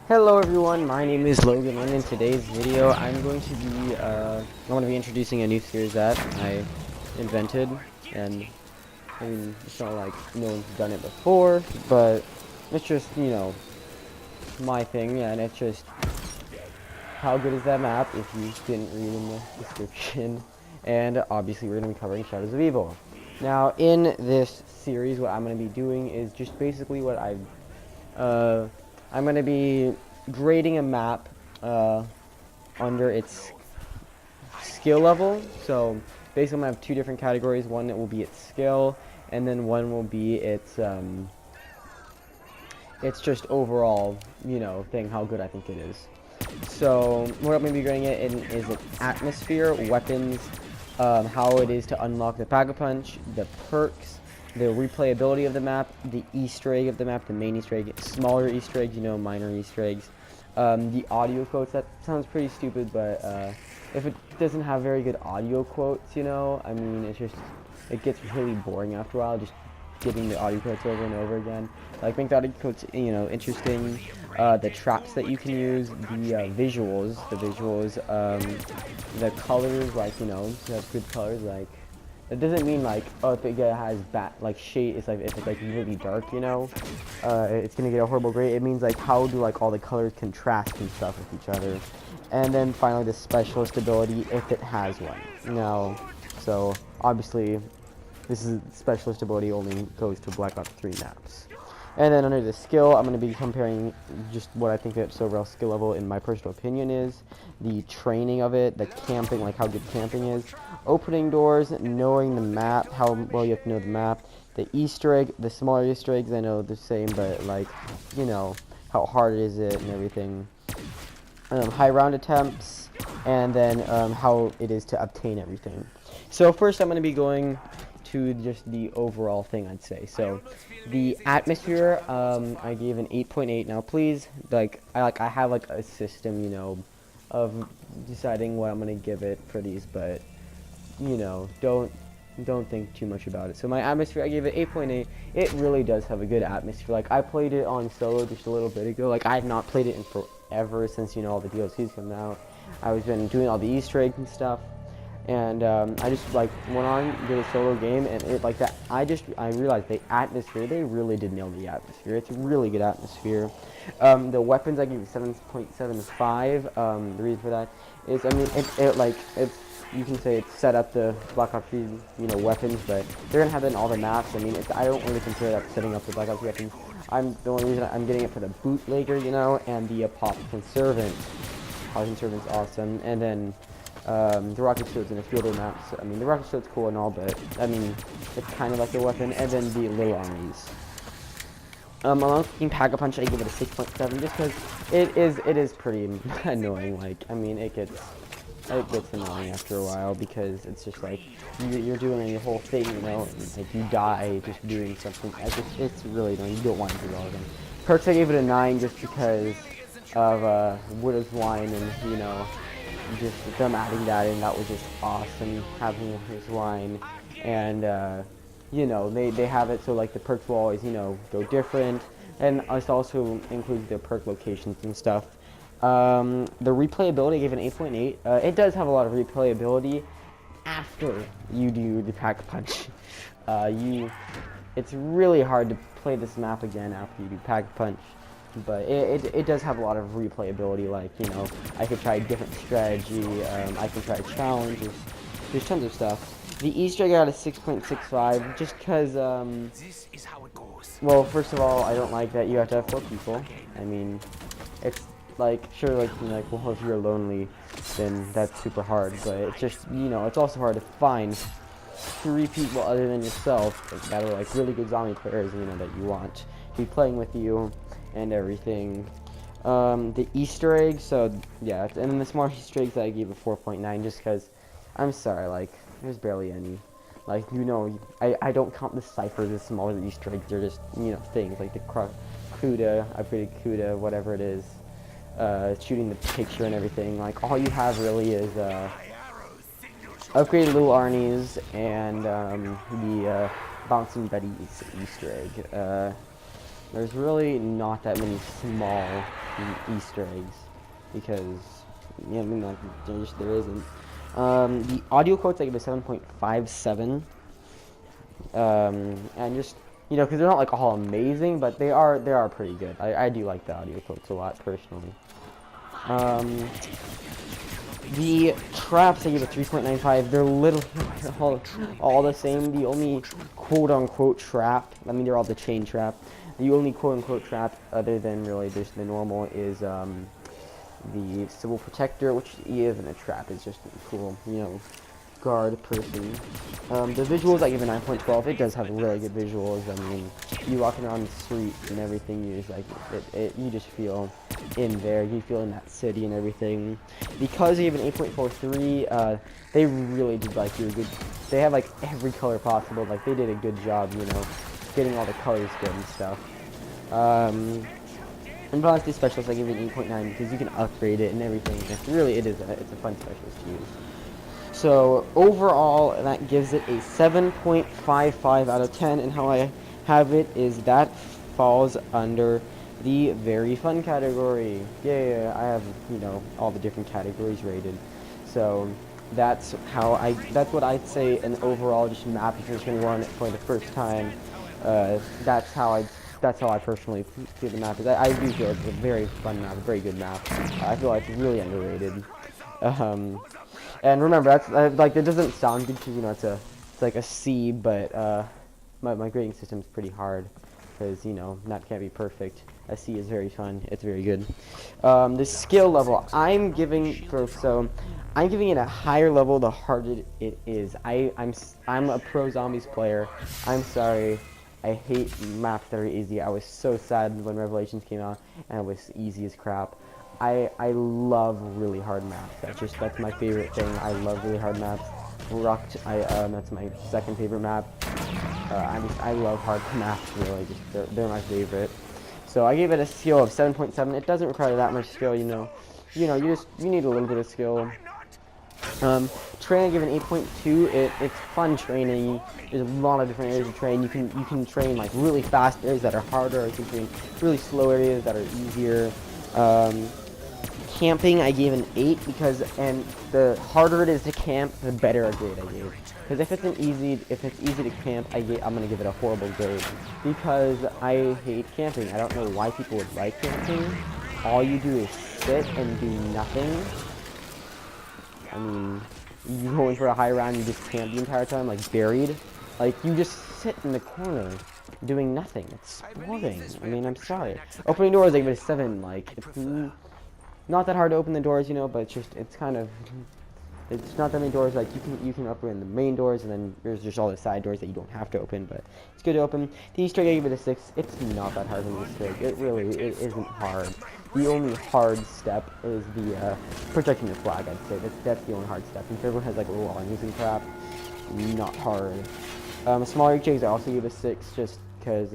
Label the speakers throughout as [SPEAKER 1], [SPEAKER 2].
[SPEAKER 1] Hello everyone, my name is Logan, and in today's video I'm going to be introducing a new series that I invented. And I mean, it's not like no one's done it before, but it's just, my thing, and it's just how good is that map if you didn't read in the description. And obviously we're going to be covering Shadows of Evil. Now in this series what I'm going to be doing is just basically what I'm going to be grading a map under its skill level. So basically I'm going to have two different categories. One that will be its skill, and then one will be its just overall, thing, how good I think it is. So what I'm going to be grading it in is its atmosphere, weapons, how it is to unlock the Pack-a-Punch, the perks, the replayability of the map, the Easter egg of the map, the main Easter egg, smaller Easter eggs, minor Easter eggs, the audio quotes. That sounds pretty stupid, but if it doesn't have very good audio quotes, I mean, it gets really boring after a while, just giving the audio quotes over and over again. Like, make the audio quotes, interesting. The traps that you can use, the visuals, the colors, like, you have good colors, like, it doesn't mean like, oh, if it has like shade, it's like if it's like really dark, it's gonna get a horrible grade. It means like how do like all the colors contrast and stuff with each other. And then finally the specialist ability, if it has one. Now, so obviously this is specialist ability only goes to Black Ops 3 maps. And then under the skill, I'm going to be comparing just what I think its overall skill level, in my personal opinion, is. The training of it, the camping, like how good camping is. Opening doors, knowing the map, how well you have to know the map. The Easter egg, the smaller Easter eggs, I know the same, but like, how hard is it and everything. High round attempts, and then how it is to obtain everything. So first I'm going to be going to just the overall thing, I'd say. So the atmosphere, I gave an 8.8. Now please, I have like a system, of deciding what I'm gonna give it for these, but don't think too much about it. So my atmosphere, I gave it 8.8. It really does have a good atmosphere. Like, I played it on solo just a little bit ago. Like, I had not played it in forever since all the DLCs come out. I was been doing all the Easter eggs and stuff. And I just went on, did a solo game, and it like that. I realized the atmosphere, they really did nail the atmosphere. It's a really good atmosphere. The weapons, I give you 7.75. The reason for that is, I mean, it's you can say it's set up the Black Ops 3, weapons, but they're gonna have that in all the maps. I mean, I don't really consider that setting up the Black Ops weapons. The only reason I'm getting it for the bootlegger, and the Apothicon Servant. Apothicon Servant's awesome, and then the rocket shield's in a few other maps. I mean, the rocket shield's cool and all, but I mean, it's kind of like a weapon. And then the little armies. Along with Pack-a-Punch, I give it a 6.7 just because it is pretty annoying. Like, I mean, it gets annoying after a while because it's just like you're doing your whole thing, and like you die just doing something. It's really annoying. You don't want to do all of them. Perks, I gave it a 9 just because of Widow's Wine, and just them adding that in. That was just awesome, having his wine. And they have it so like the perks will always go different, and it also includes the perk locations and stuff. The replayability, I gave an 8.8. It does have a lot of replayability after you do the Pack-a-Punch. It's really hard to play this map again after you do Pack-a-Punch. But it does have a lot of replayability, like, I could try a different strategy, I can try challenges, there's tons of stuff. The Easter egg got a 6.65, just because, well, first of all, I don't like that you have to have 4 people. I mean, it's, like, sure, well, if you're lonely, then that's super hard, but it's just, it's also hard to find 3 people other than yourself that are, like, really good zombie players, that you want to be playing with you and everything. The Easter eggs, so yeah, and then the small Easter eggs, I gave a 4.9 just because, I'm sorry, like, there's barely any. Like, I don't count the ciphers as smaller Easter eggs. They're just, things like the CUDA, upgraded CUDA, whatever it is, shooting the picture and everything. Like, all you have really is upgraded little Arnie's and the bouncing Betty's Easter egg. There's really not that many small Easter eggs, because yeah, I mean, like there isn't. The audio quotes I give a 7.57, and just because they're not like all amazing, but they are pretty good. I do like the audio quotes a lot personally. The traps I give a 3.95. They're literally all the same. The only quote-unquote trap, I mean, they're all the chain trap. The only quote-unquote trap, other than really just the normal, is the Civil Protector, which isn't a trap. It's just a cool, guard person. The visuals I give a 9.12. It does have really good visuals. I mean, you walking around the street and everything, you just you just feel in there. You feel in that city and everything. Because you have an 8.43, they really did do a good. They have every color possible. They did a good job, getting all the colors good and stuff. And Velocity Specialist I give it an 8.9 because you can upgrade it and everything. It's a fun specialist to use. So overall, that gives it a 7.55 out of 10, and how I have it is that falls under the very fun category. Yeah, I have, all the different categories rated. So that's what I'd say an overall just map if you're just going to run it for the first time. That's how I personally feel the map is. I do feel it's a very fun map, a very good map. I feel like it's really underrated. And remember, that's it doesn't sound good because it's like a C, but my grading system is pretty hard because map can't be perfect. A C is very fun. It's very good. The skill level I'm giving it a higher level the harder it is. I'm a pro zombies player. I'm sorry. I hate maps that are easy. I was so sad when Revelations came out and it was easy as crap. I love really hard maps. That's my favorite thing. I love really hard maps. Rucked, that's my second favorite map. I love hard maps really. They're my favorite. So I gave it a skill of 7.7. It doesn't require that much skill, you need a little bit of skill. Training I give an 8.2. It's fun training. There's a lot of different areas to train. You can train really fast areas that are harder. You can train really slow areas that are easier. Camping I gave an 8 and the harder it is to camp, the better a grade I gave. Because if it's easy to camp, I'm gonna give it a horrible grade because I hate camping. I don't know why people would like camping. All you do is sit and do nothing. I mean, you go in for a high round, you just camp the entire time, buried. You just sit in the corner doing nothing. It's boring. I mean, I'm sorry. Opening doors, I give it a 7. It's not that hard to open the doors, but it's not that many doors. You can open the main doors, and then there's just all the side doors that you don't have to open, but it's good to open. The Easter egg, I give it a 6. It's not that hard of an Easter egg. It isn't hard. The only hard step is the protecting the flag, I'd say. That's the only hard step. And everyone has little armies and crap. Not hard. Smaller Easter eggs, I also give a 6 just because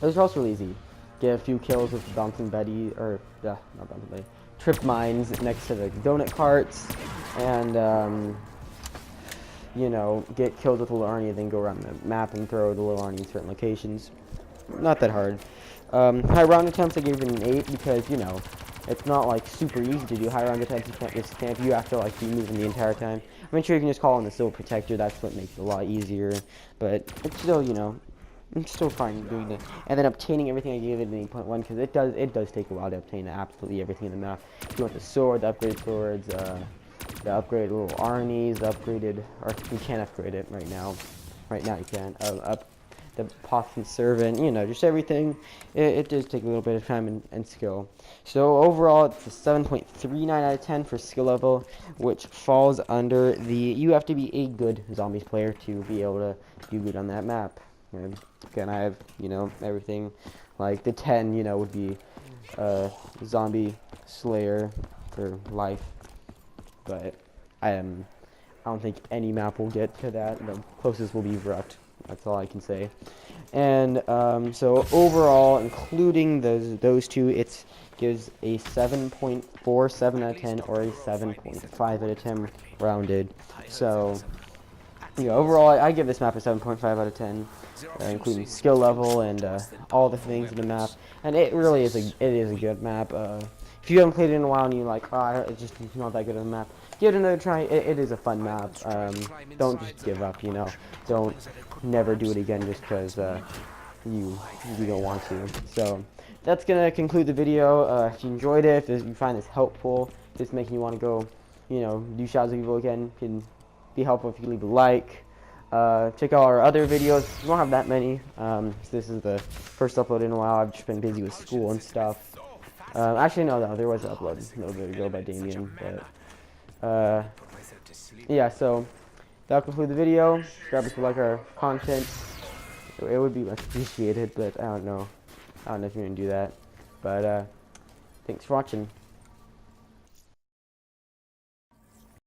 [SPEAKER 1] those are also really easy. Get a few kills with Bouncing Betty, or not Bouncing Betty, Trip Mines next to the donut carts, and get killed with a little Arnie, and then go around the map and throw the little Arnie in certain locations. Not that hard. High round attempts I gave it an 8 because it's not super easy to do high round attempts. You can't just camp. You have to be moving the entire time. I'm sure you can just call on the Civil Protector. That's what makes it a lot easier. But it's still I'm still fine doing it. And then obtaining everything, I gave it an 8.1 because it does take a while to obtain absolutely everything in the map. If you want the sword, the upgraded swords, the upgraded little Arnies, or you can't upgrade it right now. Right now you can. The Possum Servant, just everything. It does take a little bit of time and skill. So overall, it's a 7.39 out of 10 for skill level, which falls under you have to be a good zombies player to be able to do good on that map. And again, I have, everything. The 10, would be Zombie Slayer for life. But I don't think any map will get to that. The closest will be Rucked. That's all I can say. And so overall, including those two, it gives a 7.47 out of 10 or a 7.5 out of 10 rounded. So you know, overall, I give this map a 7.5 out of 10, including skill level and all the things in the map. And it really is a good map. If you haven't played it in a while and you're like, oh, it's just not that good of a map, give it another try. It is a fun map. Don't just give up, you know. Don't never do it again just because you don't want to. So that's gonna conclude the video. If you enjoyed it, if you find this helpful, if it's making you want to go, you know, do Shadows of Evil again, can be helpful if you leave a like. Check out our other videos. We don't have that many. This is the first upload in a while. I've just been busy with school and stuff. Actually, no, there was an upload a little bit ago by Damien, but yeah. So that'll conclude the video. Subscribe if you like our content. It would be much appreciated, but I don't know if you're gonna do that. But thanks for watching.